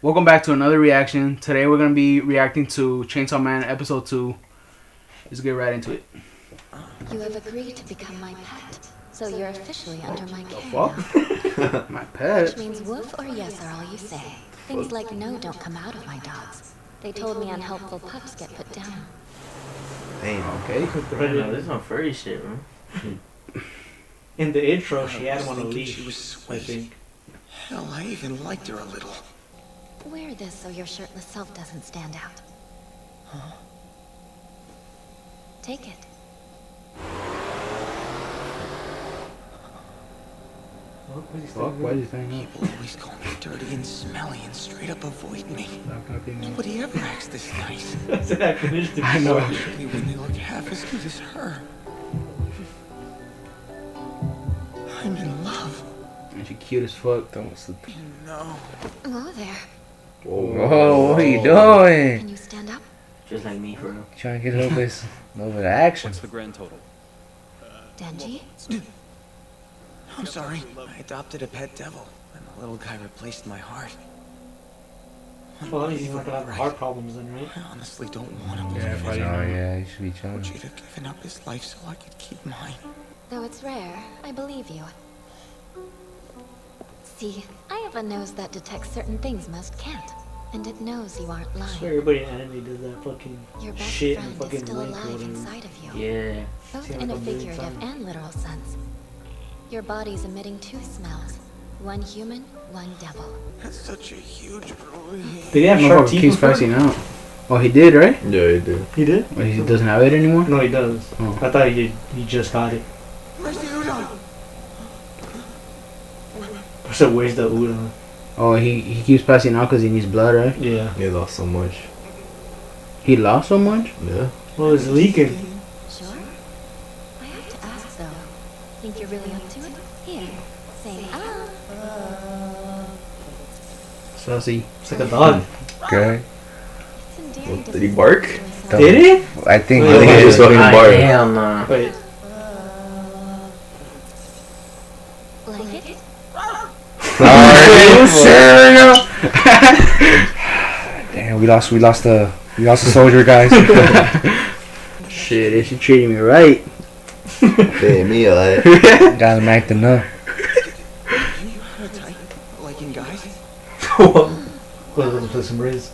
Welcome back to another reaction. Today we're going to be reacting to Chainsaw Man Episode 2. Let's get right into it. You have agreed to become my pet, so you're officially under my care Fuck? My pet? Which means woof or yes are all you say. Things like no don't come out of my dogs. They told me unhelpful pups get put down. Damn. Okay. No, this is some furry shit, bro. In the intro, she had him on a leash. She was I sweet. think. Hell, I even liked her a little. Wear this so your shirtless self doesn't stand out. Huh? Take it. Fuck, why is he saying that? People always call me dirty and smelly and straight up avoid me. Nobody ever acts this nice. That's an acronym. I know. Especially when they look half as good as her. I'm in love. And she cute as fuck. No. Whoa there. Whoa, what are you doing? Can you stand up? Just like me, for real. Trying to get a little bit of action. What's the grand total? Denji? I'm sorry. I adopted a pet devil, and the little guy replaced my heart. Well, that means he's not gonna have heart problems then, right? I honestly don't want to Yeah, believe probably it. Oh yeah, you should be I chilling. want you to have given up his life so I could keep mine. Though it's rare, I believe you. See, I have a nose that detects certain things most can't. And it knows you aren't I swear lying. everybody in anime does that fucking Your best shit and friend is fucking still link or alive whatever. inside of you. Yeah. Both Seen in like a a million figurative times. and literal sense. Your body's emitting two smells. One human, one devil. That's such a huge relief. Did he have No, sharp fuck, teeth keeps before? passing out. Oh, he did, right? Yeah, you do. He did? Or he doesn't have it anymore? No, he does. Oh. I thought he just got it. Where's the udon? I said, where's the udon? Oh, he keeps passing out because he needs blood, right? Yeah. You lost so much. He lost so much? Yeah. Well, it's leaking. Sure? I have to ask though. Think you're really up to it? Here, say ah. Sussy. It's like a dog. Okay. It's endearing to Did he see bark? someone Did he? I think Wait, he just fucking barked. Damn, nah. Wait. like it? Are you sure? Damn, we lost the soldier, guys. Shit, they should treat me right. Damn, me alright. Got him acting up. You have a type, like in guys? Let's play some Riz.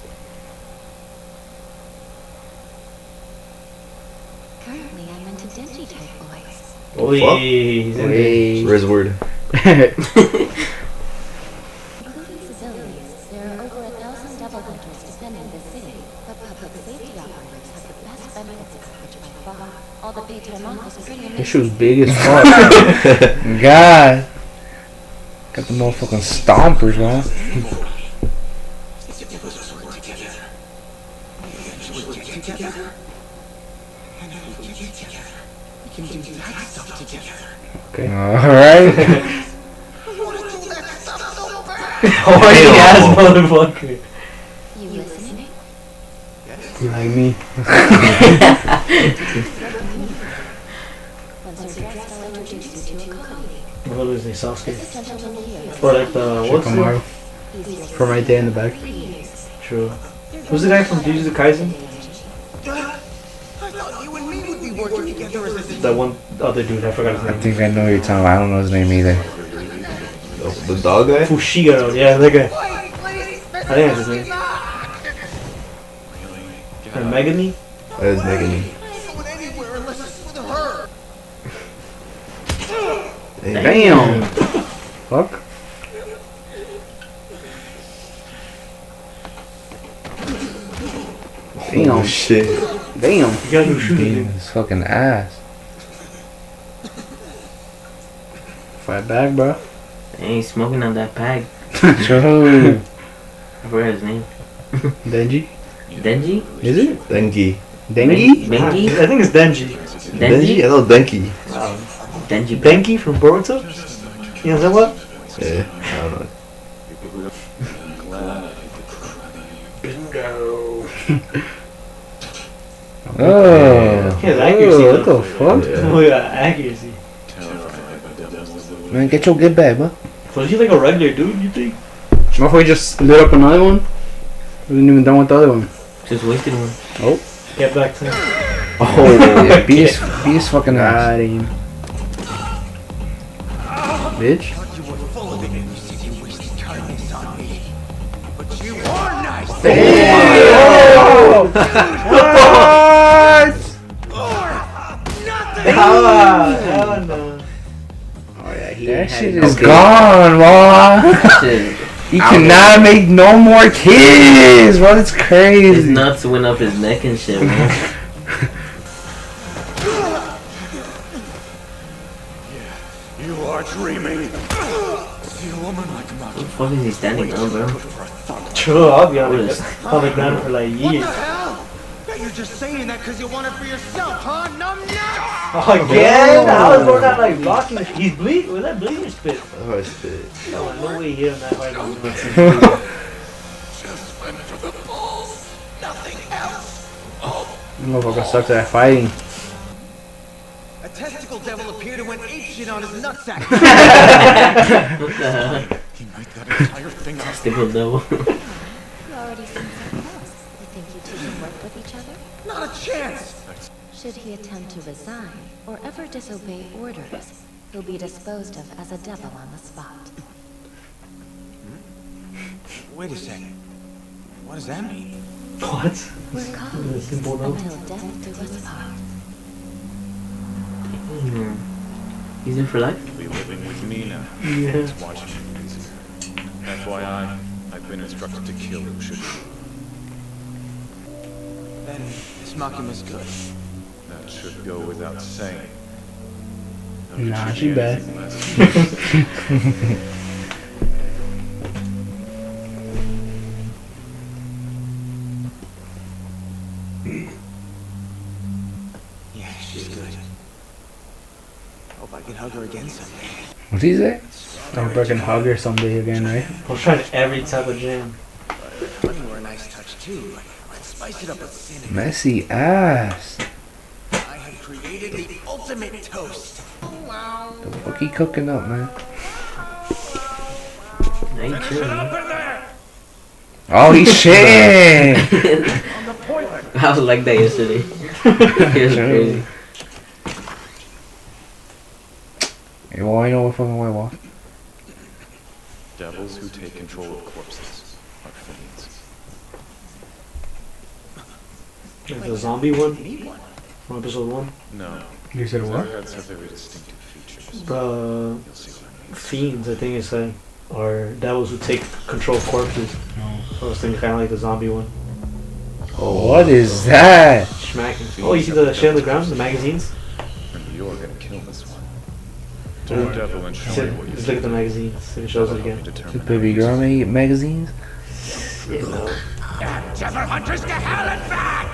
Currently, I'm into Denji type boys. Oh, fuck. He's in there. Wait. Riz word. Including civilians, there are over 1,000 devil hunters defending this city. But public safety operators have the best benefits package by far. All the pay time off is pretty This amazing. shit was big as fuck. God. Got the motherfucking stompers, man. If us all work together, we eventually get together. And if we get together, we can do that stuff together. Okay. Alright. I want to do that stuff so bad! Horny ass motherfucker. You listening? You like me? Once you're dressed, I'll introduce you to a colleague. What is he, Sasuke? This gentleman here. Or like the, what's Shikamaru. He's your From right there in the back. True. Who's the guy from Jujutsu Kaisen? I thought you and me would be working together as a That one other dude, I forgot his I name. think I know what you're talking about. I don't know his name either. The dog guy? Fushiguro, yeah, that guy. I think that's his name. Or Megami? That is Megan. going anywhere unless it's with her. Damn. Fuck. Damn. Oh, shit. Damn. You gotta do shooting, Beating dude. his fucking ass. Fight back, bro. Ain't smoking on that pack. True. I forgot his name. Denji? Denji? Is it? Denki. Dengi? Benki? I think it's Denji. Denji? I know Denki. Denji. Benki from Boruto? You know what? Yeah, I don't know. Oh. He has accuracy, What though. the fuck? Yeah. Oh yeah, accuracy. Man, get back, bro. So is he like a regular dude, you think? Motherfucker just lit up another one? We didn't even done with the other one. Just wasted one. Oh. Get back to me. Oh, beast fucking ass. Got him. Bitch. You were full of it and you said you wasted kindness on me. But you are nice. Nothing. Hell no. Oh yeah, he That had shit it is okay. gone, bro. Shit. He cannot make no more kids, bro. It's His crazy. nuts went up his neck and shit, man. You are dreaming. See a woman like What the Maki. fuck is he standing on, bro? True, I'll be on What the, is- on the ground for like What years. the hell? Bet you're just saying that because you want it for yourself, huh? Numbnuts! Again? I was going out like blocking the He's bleeding. Was that bleeding or spit? Oh, it's good. No, no way he hit him that hard. Just went for the balls. Nothing else. Motherfucker sucks at fighting. A testicle devil appeared and went apeshit on his nutsack. What the hell? He made that entire thing up. Testicle devil. You already seem so close. You think you two can work with each other? Not a chance. Should he attempt to resign or ever disobey orders, he'll be disposed of as a devil on the spot. Wait a second. What does that mean? What? We're colleagues Simple enough. until death do us part. He's in for life? You'll be living with me now. Yeah. Just watching you, please. FYI, I've been instructed to kill who should. Then this Makima's good. That should go without saying. Nah, she bad. Yeah, she's good. Hope I can hug her again someday. What'd he say? I hope I can hug her someday again, right? I was trying every type of jam. Honey were a nice touch too. Let's spice it up with cinnamon. Messy ass. I have created the ultimate toast. The fuck he cooking up, man? I ain't chilling, man. Oh, he's shitting. I was like that yesterday. It was crazy. Hey, well, I know what fucking way, walk. Devils who take control of corpses are fiends. Like the zombie one from episode 1. No. You said what? Zarheads have very distinctive features. The You'll see what I mean. fiends, I think it's like, are devils who take control of corpses. So I was thinking kind of like the zombie one. Oh, what is that? Smacking. Oh, you see the shit on the ground, the magazines? And you're gonna kill this one. Turn devil and show me what you Just look at the magazines. It shows it again. The baby girl made magazines? Shit, no. Devil hunters to hell and back!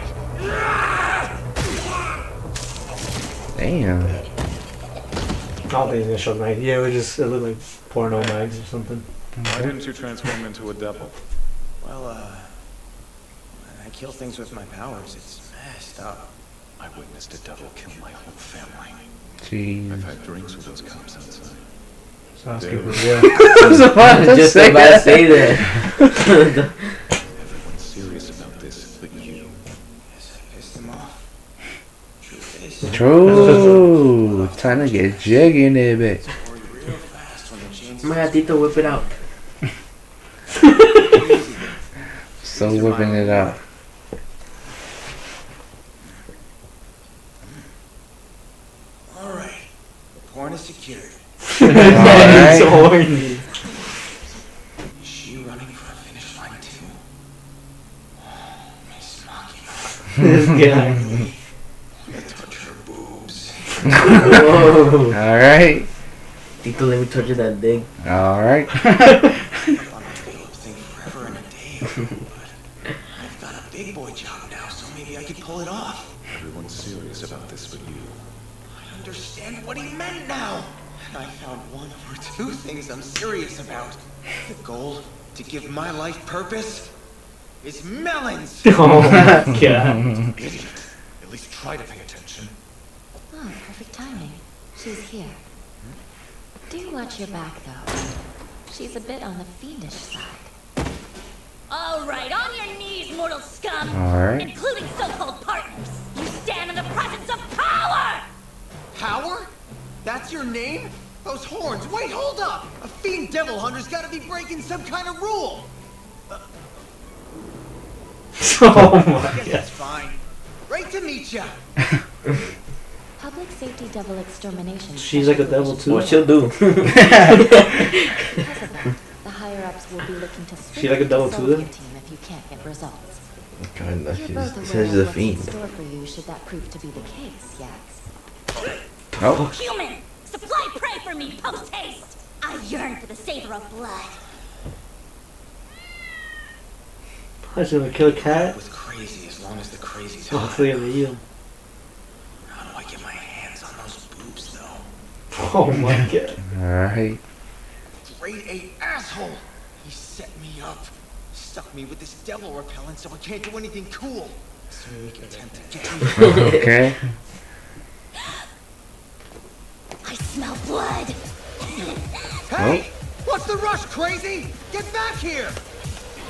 Damn. I don't think it's gonna show mag. Yeah, it looked like porno mags or something. Why didn't you transform into a devil? Well, I kill things with my powers. It's messed up. I witnessed a devil kill my whole family. Jeez. I've had drinks with those cops outside. Sasuke There. for real. I was about to Just say about to that. say that. Everyone's serious about this, but you. Yes, I pissed them off. Truth is, True. Time to get jiggy in there, bitch. or real fast when the chains. My gatito, whip it out. So whipping it out. All right, the porn is secured. Alright. So horny. Is she running for a finish line too? Miss Makima. This guy. Touch her boobs. Whoa. Alright. Tito, let me touch you that dick. Alright. I'm gonna feel a thing forever and a day. But I've got a big boy job now, so maybe I could pull it off. Everyone's serious about this, but you. I understand what he meant now. And I found one or two things I'm serious about. The goal to give my life purpose is melons. Oh my god. Idiot. At least try to pay attention. Oh, perfect timing. She's here. Do watch your back, though. She's a bit on the fiendish side. All right, on your knees. immortal scum, Alright. including so-called partners. You stand in the presence of power! Power? That's your name? Those horns, wait, hold up! A fiend devil hunter's gotta be breaking some kind of rule! Oh my I guess god. that's fine. Great to meet ya! Public safety devil extermination. She's like a devil too. What she'll do? Because of that, the higher-ups will be looking to She like a devil too, then? your team if you can't get results. Kinda. You're both She aware says of the what's in fiend. store for you should that prove to be the case, yes? Oh. Human! Supply prey for me, post-haste! I yearn for the savor of blood. I was gonna kill a cat. With crazy as long as the crazy's Oh, high. they're gonna eat him. How do I get my hands on those boobs, though? Oh my god. Alright. Grade A asshole! He set me up. Stuck me with this devil repellent so I can't do anything cool. So he can attempt to get me. Okay. I smell blood! Hey! What's the rush, crazy? Get back here!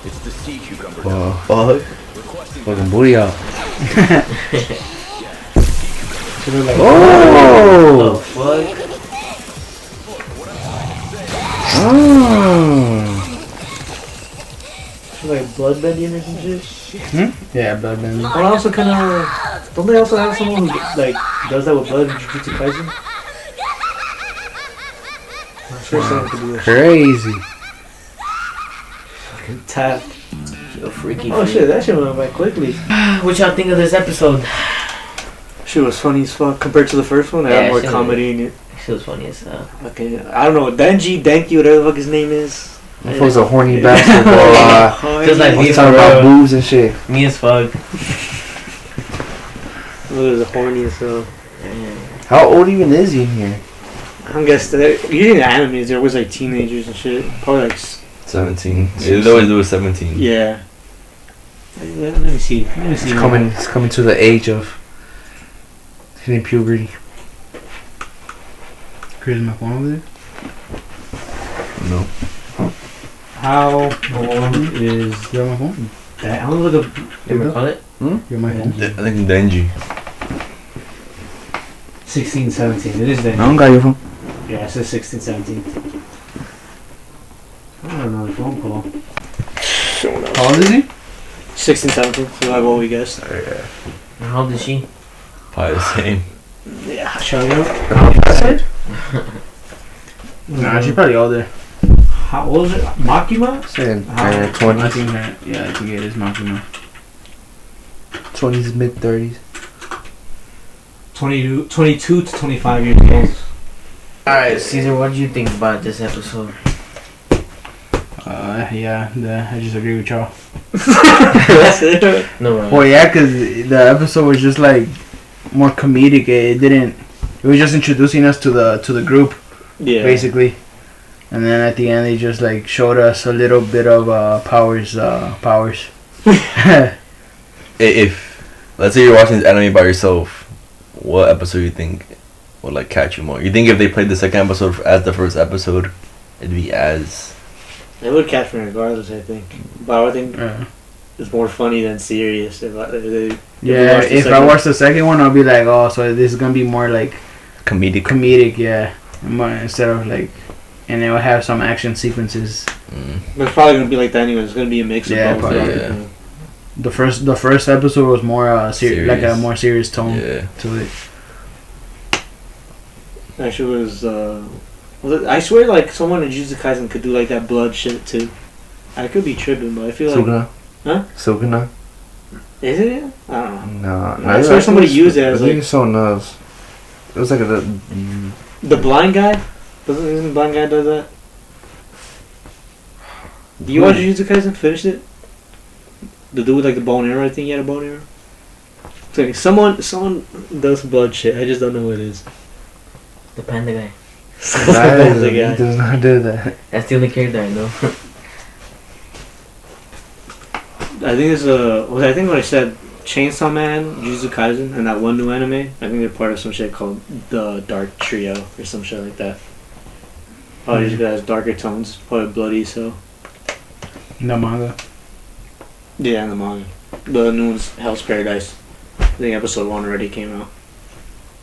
It's the sea cucumber. Fuck. Fucking booty out. So they're like, Oh! Fuck. Oh! she's like bloodbending or some shit. Yeah, bloodbending. But also kind of, don't they also have someone who like does that with blood in Jujutsu Kaisen? I'm sure someone could do that. Crazy. Fucking tap. Yo, freaky. Oh shit, that shit went by quickly. What y'all think of this episode? Shit was funny as fuck compared to the first one. It Yeah, had more shit comedy in it. She was funny as hell. Okay, I don't know, Denji, Denki, whatever the fuck his name is. That was a horny bastard, bro. Just like me He's for talking about real. boobs and shit. Me as fuck. It was a horny as hell. How old even is he in here? I guess that usually in the animes there was like teenagers and shit. Probably like 17. It always was 17. yeah. Let me see. He's coming to the age of hitting puberty. Chris, my phone over there? No. How long is You're on my phone? that? I don't look up. You ever call it? You're my phone? I think Denji. 16, 17. It is then. I don't got your phone. Yeah, it says 16, 17. I don't know, phone call. How old is he? 16, 17. So like what we guessed. How old is she? Probably the same. Yeah, shall we go? Nah, she's probably older. How old is it? Makima? Saying How- 20s. I think her, yeah, I think it is Makima. 20s, mid 30s. 22 to 25 years old. Alright, Caesar, what do you think about this episode? Yeah, I just agree with y'all. That's it. No, right. Well, yeah, because the episode was just like more comedic. It was just introducing us to the group, Yeah. basically. And then at the end, they just like showed us a little bit of powers. If let's say you're watching this anime by yourself, what episode you think would like catch you more? You think if they played the second episode as the first episode, it'd be as It would catch me regardless, I think. But I think Yeah. it's more funny than serious. If we Yeah, watch the if I second- watch the second one, I'll be like, oh, so this is gonna be more like comedic. yeah, more, instead of like, and it will have some action sequences. But it's probably gonna be like that anyway. It's gonna be a mix Yeah, of both. probably, yeah. The first episode was more like a Serious. more serious tone Yeah. to it. Actually, I swear, like someone in Jujutsu Kaisen could do like that blood shit too. I could be tripping, but I feel like Sukuna? Huh? Sukuna? is it? I don't know. No. I swear somebody used it as, I think like- someone else. It was like The blind guy? Isn't the blind guy does that? Do you watch Jujutsu Kaisen? Finished it? The dude with like the bow and arrow. I think he had a bow and arrow. It's like someone does blood shit. I just don't know what it is. The panda guy. That's the he guy. does not do that. That's the only character I know. I think it's I think what I said, Chainsaw Man, Jujutsu Kaisen, and that one new anime. I think they're part of some shit called the Dark Trio or some shit like that. Oh, these guys darker tones, probably bloody. So In the manga. yeah, in the manga. The new one's Hell's Paradise. I think episode 1 already came out.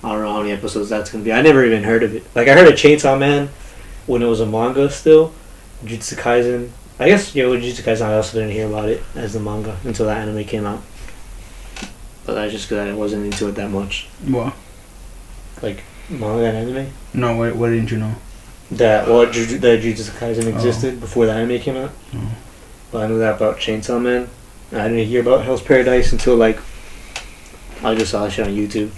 I don't know how many episodes that's gonna be. I never even heard of it. Like, I heard of Chainsaw Man when it was a manga still. Jujutsu Kaisen. I guess, with Jujutsu Kaisen, I also didn't hear about it as the manga until that anime came out. But that's just because I wasn't into it that much. What? Like, manga and anime? No, what didn't you know? That Jujutsu Kaisen existed before the anime came out. Oh. But I knew that about Chainsaw Man. And I didn't hear about Hell's Paradise until, like, I just saw that shit on YouTube.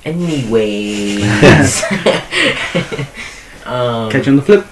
Anyways. Catch you on the flip.